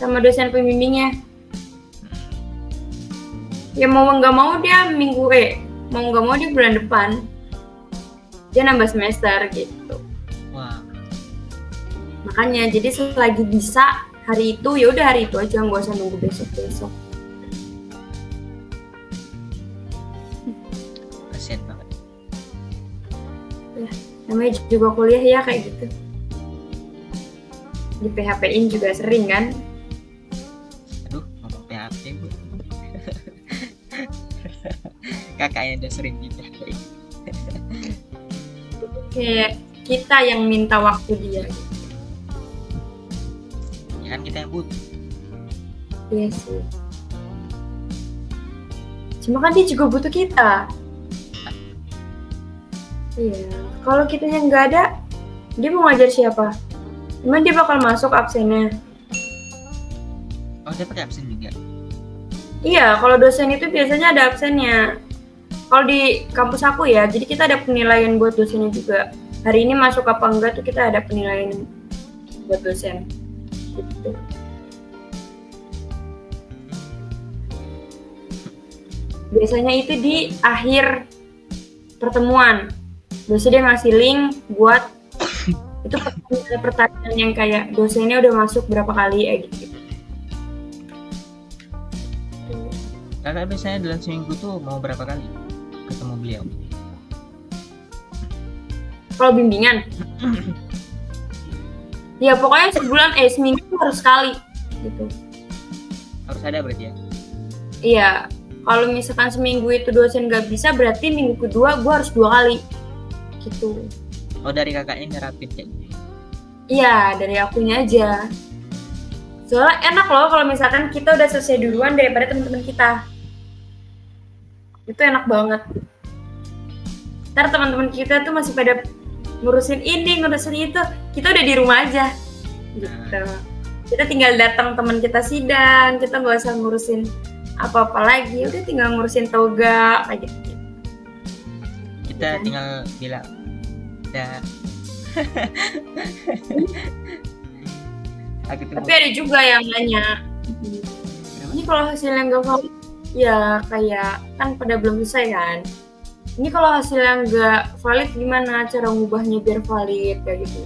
sama dosen pembimbingnya. Ya mau nggak mau dia mau nggak mau dia bulan depan dia nambah semester gitu. Wah. Makanya jadi selagi bisa hari itu ya udah hari itu aja, nggak usah nunggu besok. Ya, namanya juga kuliah ya kayak gitu. Di PHP-in juga sering kan? Aduh, ngomong PHP bu. Kakaknya udah sering di PHP-in. Kayak kita yang minta waktu dia. Ya kan kita yang butuh. Iya sih. Cuma kan dia juga butuh kita. Iya. Kalau kitanya nggak ada, dia mau ngajar siapa? Emang dia bakal masuk absennya? Oh, dia pakai absen juga? Iya, kalau dosen itu biasanya ada absennya. Kalau di kampus aku ya, jadi kita ada penilaian buat dosennya juga. Hari ini masuk apa enggak tuh kita ada penilaian buat dosen. Gitu. Biasanya itu di akhir pertemuan. Biasanya dia ngasih link buat itu pertanyaan yang kayak dosennya udah masuk berapa kali gitu. Kakak biasanya dalam seminggu tuh mau berapa kali ketemu beliau? Kalau bimbingan? Ya pokoknya seminggu harus sekali gitu. Harus ada berarti ya? Iya. Kalau misalkan seminggu itu dosen nggak bisa, berarti minggu kedua gue harus 2 kali gitu. Oh, dari kakaknya nerapin kayak gitu? Iya, dari akunya aja. Soalnya enak loh kalau misalkan kita udah selesai duluan daripada teman-teman kita. Itu enak banget. Ntar teman-teman kita tuh masih pada ngurusin ini, ngurusin itu. Kita udah di rumah aja gitu. Kita tinggal datang teman kita sidang, kita nggak usah ngurusin apa-apa lagi, udah tinggal ngurusin toga kayak gitu. Kita tinggal bilang udah. Tapi ada juga yang nanya, ini kalau hasilnya nggak valid, ya kayak kan pada belum selesai kan. Ini kalau hasilnya nggak valid gimana cara ngubahnya biar valid kayak gitu.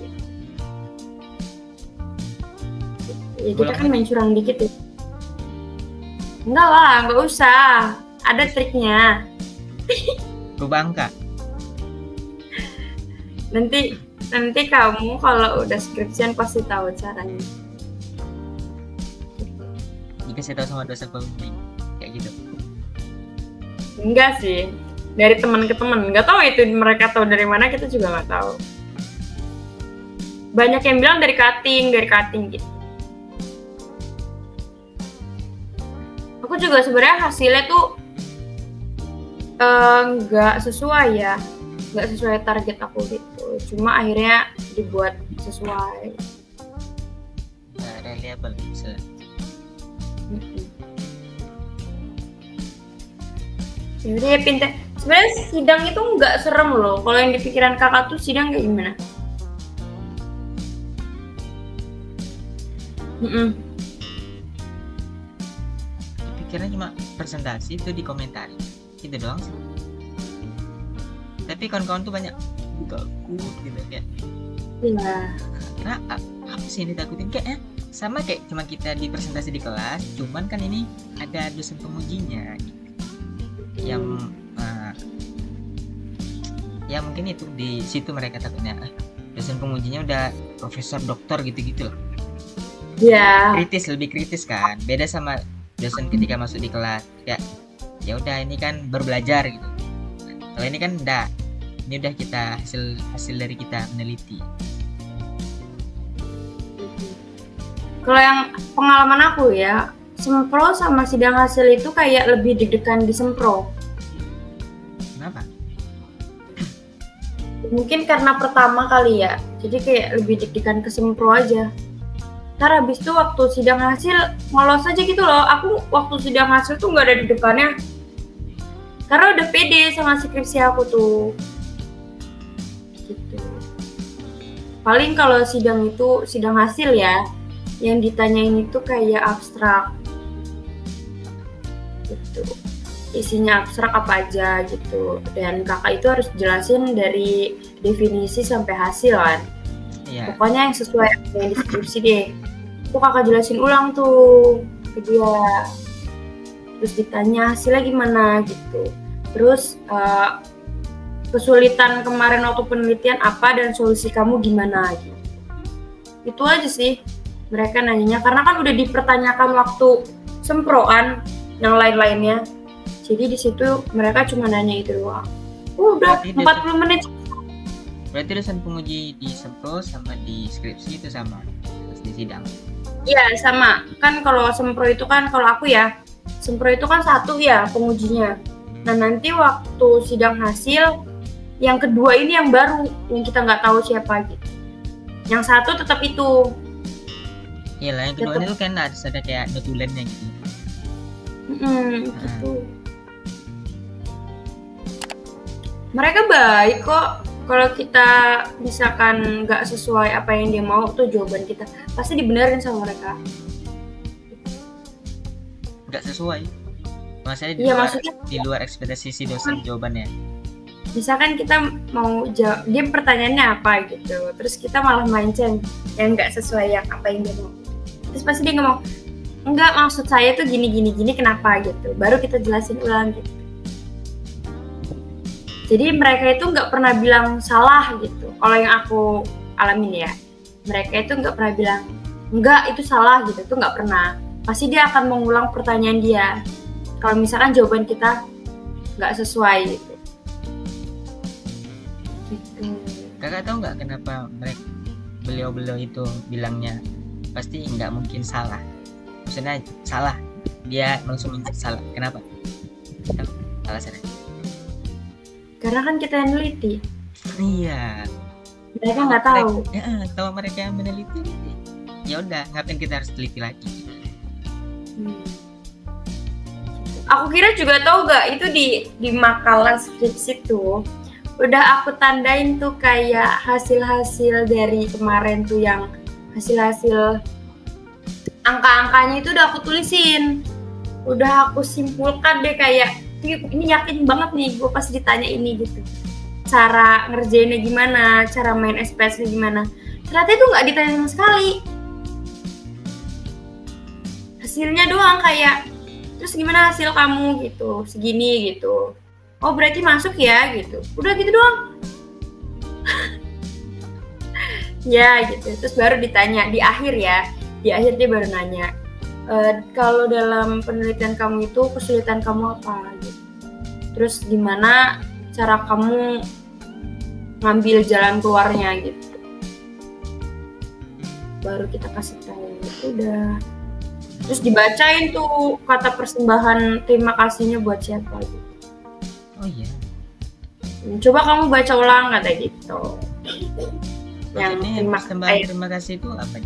Ya kita kan main curang dikit ya. Enggak lah, nggak usah. Ada triknya. Rubah angka. Nanti kamu kalau udah skripsian pasti tahu caranya. Dikasih tahu sama dosen pembimbing kayak gitu. Enggak sih. Dari teman ke teman. Nggak tahu itu mereka tahu dari mana, kita juga nggak tahu. Banyak yang bilang dari cutting gitu. Aku juga sebenarnya hasilnya tuh nggak sesuai ya, nggak sesuai target aku gitu. Cuma akhirnya dibuat sesuai. Reliable bisa. Jadi ya pintar. Sebenarnya sidang itu nggak serem loh. Kalau yang di pikiran kakak tuh sidang kayak gimana? Pikirannya cuma presentasi itu dikomentari gitu doang sih. Tapi kawan-kawan tuh banyak takut gitu kayak. Iya. Karena apa sih yang ditakutin kayaknya sama kayak cuma kita di presentasi di kelas, cuman kan ini ada dosen pengujinya gitu. Yang ya mungkin itu di situ mereka takutnya dosen pengujinya udah profesor doktor gitu-gitu loh. Iya. Lebih kritis kan. Beda sama dosen ketika masuk di kelas kayak ya udah ini kan baru belajar gitu. Kalau ini kan enggak. Ini udah kita hasil dari kita meneliti. Kalau yang pengalaman aku ya, sempro sama sidang hasil itu kayak lebih deg-degan di sempro. Kenapa? Mungkin karena pertama kali ya, jadi kayak lebih deg-degan ke sempro aja. Ntar habis itu waktu sidang hasil ngolos aja gitu loh. Aku waktu sidang hasil tuh nggak ada deg-degannya, karena udah pede sama skripsi aku tuh. Gitu. Paling kalau sidang hasil ya, yang ditanyain itu kayak abstrak gitu, isinya abstrak apa aja gitu, dan kakak itu harus jelasin dari definisi sampai hasil kan. Pokoknya yang sesuai dengan deskripsi deh, itu kakak jelasin ulang tuh ke dia, terus ditanya hasilnya gimana gitu. Terus kesulitan kemarin waktu penelitian apa dan solusi kamu gimana gitu. Itu aja sih mereka nanyanya, karena kan udah dipertanyakan waktu semproan yang lain-lainnya. Jadi di situ mereka cuma nanya itu doang. Udah 40 menit. Berarti dosen penguji di sempro sama di skripsi itu sama terus di sidang? Iya sama. Kan kalau sempro itu kan, kalau aku ya, sempro itu kan satu ya pengujinya. Nah nanti waktu sidang hasil, yang kedua ini yang baru, yang kita nggak tahu siapa gitu. Yang satu tetap itu. Iya lah, yang kedua itu kan ada kayak notulennya gitu. Gitu. Mereka baik kok. Kalau kita misalkan nggak sesuai apa yang dia mau tuh jawaban kita, pasti dibenerin sama mereka. Nggak sesuai? Maksudnya di luar ekspektasi si dosen jawabannya? Misalkan kita mau jawab, dia pertanyaannya apa gitu, terus kita malah melenceng yang nggak sesuai yang apa yang dia mau. Terus pasti dia ngomong, enggak maksud saya tuh gini kenapa gitu. Baru kita jelasin ulang gitu. Jadi mereka itu nggak pernah bilang salah gitu. Kalau yang aku alamin ya, mereka itu nggak pernah bilang enggak itu salah gitu, itu nggak pernah. Pasti dia akan mengulang pertanyaan dia. Kalau misalkan jawaban kita nggak sesuai gitu. Kakak tahu nggak kenapa beliau itu bilangnya pasti nggak mungkin salah? Maksudnya salah, dia langsung salah. Kenapa? Alasannya? Karena kan kita yang meneliti. Iya. Mereka nggak tahu. Kalau mereka yang meneliti, ya udah, ngapain kita harus teliti lagi? Aku kira juga tahu nggak itu di makalah skripsi tuh udah aku tandain tuh kayak hasil-hasil dari kemarin tuh, yang hasil-hasil angka-angkanya itu udah aku tulisin, udah aku simpulkan deh kayak ini yakin banget nih gue pasti ditanya ini gitu, cara ngerjainnya gimana, cara main SPS-nya gimana. Ternyata itu nggak ditanya sama sekali, hasilnya doang kayak terus gimana hasil kamu gitu, segini gitu, oh berarti masuk ya gitu, udah gitu doang. Ya gitu, terus baru ditanya di akhir ya, di akhir dia baru nanya, kalau dalam penelitian kamu itu kesulitan kamu apa gitu, terus gimana cara kamu ngambil jalan keluarnya gitu, baru kita kasih tahu. Udah, terus dibacain tuh kata persembahan terima kasihnya buat siapa gitu. Oh iya, coba kamu baca ulang kata gitu. Yang terima kasih itu apa?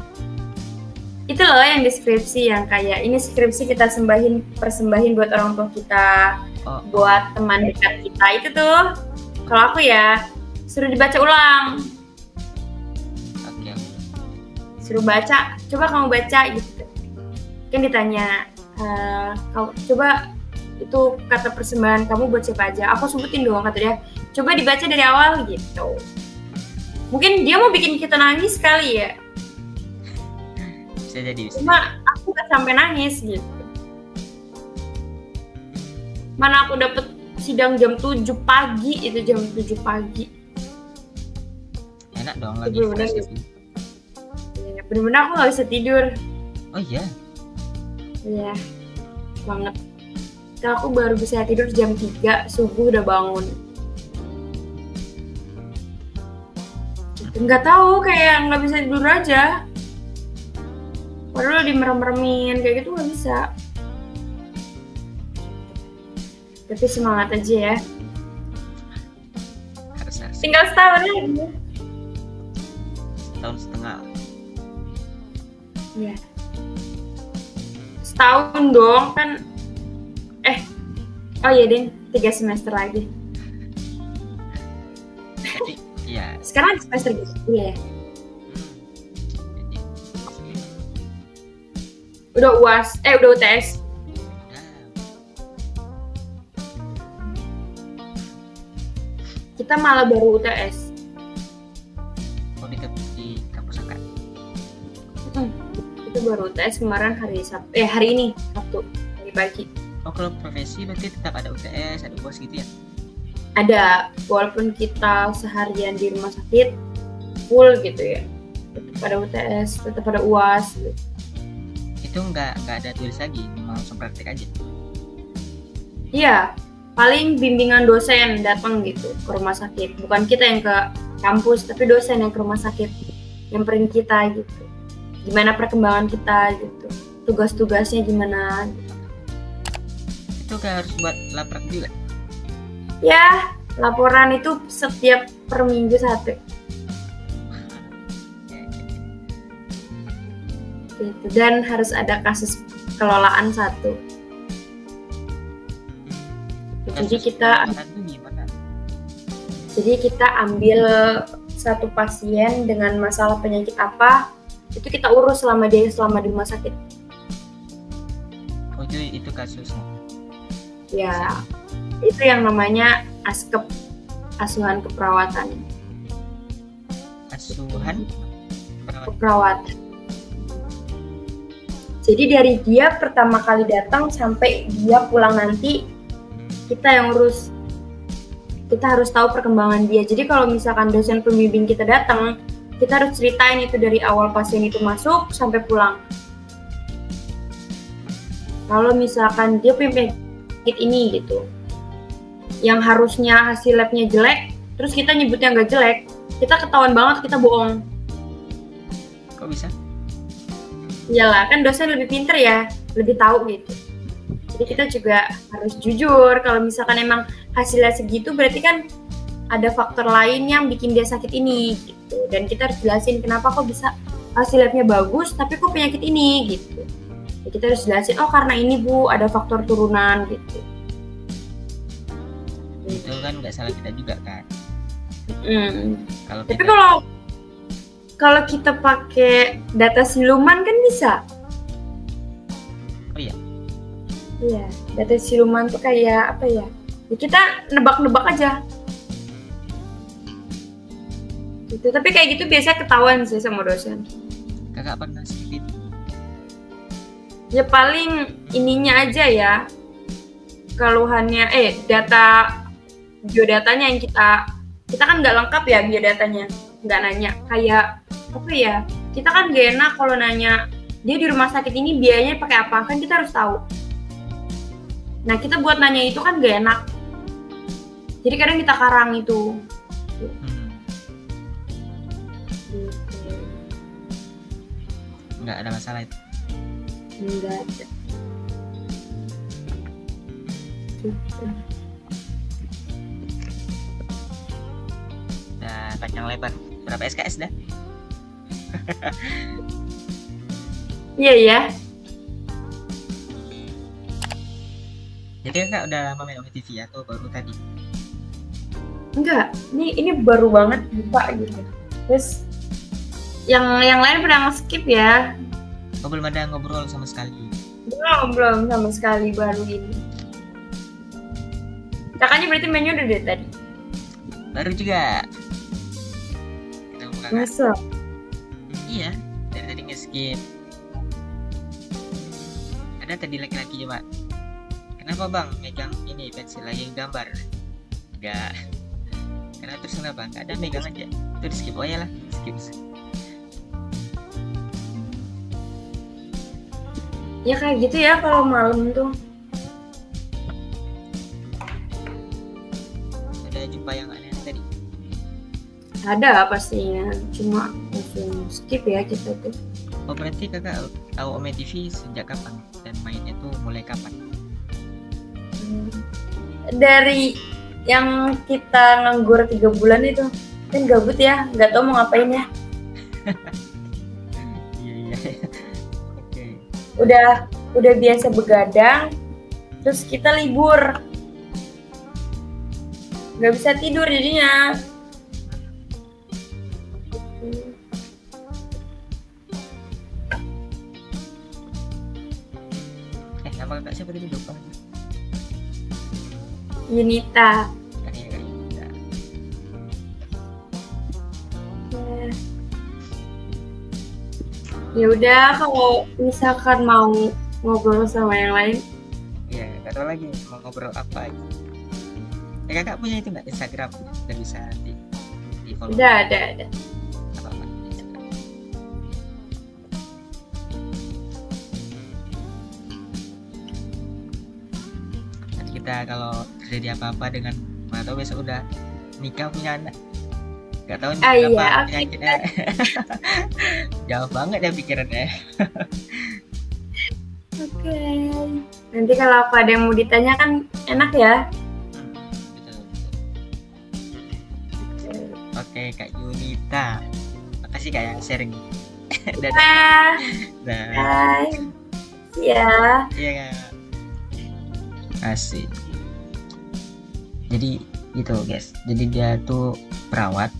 Itu loh yang deskripsi, yang kayak ini skripsi kita persembahin buat orang tua kita, buat teman dekat kita, itu tuh. Kalau aku ya suruh dibaca ulang. Oke. Suruh baca, coba kamu baca gitu. Kan ditanya, coba itu kata persembahan kamu buat siapa aja. Aku sebutin dong kata dia. Coba dibaca dari awal gitu. Mungkin dia mau bikin kita nangis kali ya. Bisa jadi. Cuma aku gak sampai nangis gitu. Mana aku dapet sidang jam 7 pagi, itu jam 7 pagi. Enak dong lagi. Bener-bener aku gak bisa tidur. Oh iya? Iya, banget. Nah, aku baru bisa tidur jam 3, subuh udah bangun. Nggak tahu, kayak nggak bisa tidur aja. Padahal dimerem-meremin kayak gitu nggak bisa. Tapi semangat aja ya. Harus. Tinggal setahun lagi. Setahun setengah. Iya. Setahun dong kan. Oh iya ding, 3 semester lagi. Tapi iya. Sekarang semester gitu ya. Udah UAS, udah UTS. Kita malah baru UTS. Oh di kampus Akak. Itu baru UTS kemarin hari ini Sabtu pagi. Oh kalau profesi berarti tetap ada UTS, ada UAS gitu ya? Ada, walaupun kita seharian di rumah sakit full gitu ya, tetap ada UTS, tetap ada UAS gitu. Itu nggak ada tulis lagi, langsung praktek aja? Iya, paling bimbingan dosen datang gitu ke rumah sakit, bukan kita yang ke kampus, tapi dosen yang ke rumah sakit nyamperin kita gitu, gimana perkembangan kita gitu, tugas-tugasnya gimana gitu. Itu kayak harus buat laprak juga? Ya, laporan itu setiap per minggu 1 gitu. Dan harus ada kasus kelolaan 1. Jadi kita ambil satu pasien dengan masalah penyakit apa, itu kita urus selama di rumah sakit. Oh, itu kasusnya? Ya, itu yang namanya ASKEP, asuhan keperawatan. Asuhan keperawatan. Jadi dari dia pertama kali datang sampai dia pulang nanti, kita yang urus. Kita harus tahu perkembangan dia. Jadi kalau misalkan dosen pembimbing kita datang, kita harus ceritain itu dari awal pasien itu masuk sampai pulang. Kalau misalkan dia punya penyakit ini gitu, yang harusnya hasil labnya jelek, terus kita nyebutnya nggak jelek, kita ketahuan banget kita bohong. Kok bisa? Iyalah, kan dosen lebih pinter ya, lebih tahu gitu. Jadi kita juga harus jujur, kalau misalkan emang hasilnya segitu, berarti kan ada faktor lain yang bikin dia sakit ini gitu. Dan kita harus jelasin kenapa kok bisa hasil labnya bagus, tapi kok penyakit ini gitu. Ya, kita harus jelasin, oh karena ini Bu, ada faktor turunan gitu. Itu kan nggak salah kita juga kan. Tapi kalau kita pakai data siluman kan bisa. Oh iya. Iya, data siluman tuh kayak apa ya? Ya kita nebak-nebak aja. Gitu. Tapi kayak gitu biasanya ketahuan sih sama dosen. Kakak pernah seperti itu? Ya paling ininya aja ya. Keluhannya biodatanya yang kita kan nggak lengkap ya biodatanya, nggak nanya kayak apa ya, kita kan gak enak kalau nanya dia di rumah sakit ini biayanya pakai apa, kan kita harus tahu. Nah kita buat nanya itu kan gak enak, jadi kadang kita karang itu. Nggak ada masalah itu? Nggak ada. Nah, panjang lebar berapa SKS dah? Iya ya. Jadi Kak udah lama main OMTV atau baru tadi? Enggak, ini baru banget buka gitu. Terus yang lain pernah skip ya? Oh, belum ada ngobrol sama sekali? Belum sama sekali, baru ini. Kakaknya berarti mainnya udah dari tadi? Baru juga. Masa? Iya, dari tadi nge-skip. Ada tadi laki-laki coba. Kenapa bang megang ini pensil lagi gambar? Enggak. Kenapa terus kenapa? Enggak ada, megang aja. Itu di skip, oh ya lah, skip. Ya kayak gitu ya kalau malam tuh. Ada jumpa yang aneh tadi? Ada pastinya, cuma langsung skip ya kita tuh. Oh berarti kakak tahu OMTV sejak kapan? Dan mainnya tuh mulai kapan? Dari yang kita nganggur 3 bulan itu, kan gabut ya, nggak tahu mau ngapain ya. Iya. Oke. Udah biasa begadang, terus kita libur, nggak bisa tidur jadinya. Nama kakak siapa tadi, lupa? Yunita. Yunita. Ya udah, kalau misalkan mau ngobrol sama yang lain. Iya, nggak tahu lagi mau ngobrol apa. Kakak punya itu nggak Instagram? Udah bisa di follow. Ada. Apa-apa. Nanti kita kalau terjadi apa-apa dengan atau besok udah nikah punya anak, nggak tahu nih apa penyakitnya. Jauh banget ya pikirannya. Oke. Nanti kalau apa ada yang mau ditanya kan enak ya. Oke, Kak Yunita. Makasih Kak ya sharing. Dadah. Bye. Ya. Iya Kak. Asik. Jadi gitu guys. Jadi dia tuh perawat.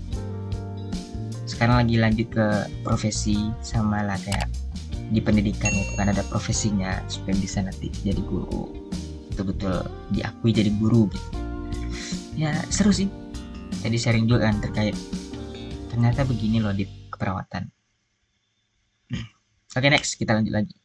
Sekarang lagi lanjut ke profesi sama lah kayak di pendidikan itu kan ada profesinya supaya bisa nanti jadi guru, betul-betul diakui jadi guru gitu. Ya seru sih. Jadi sharing juga kan terkait ternyata begini loh di keperawatan. Oke, next kita lanjut lagi.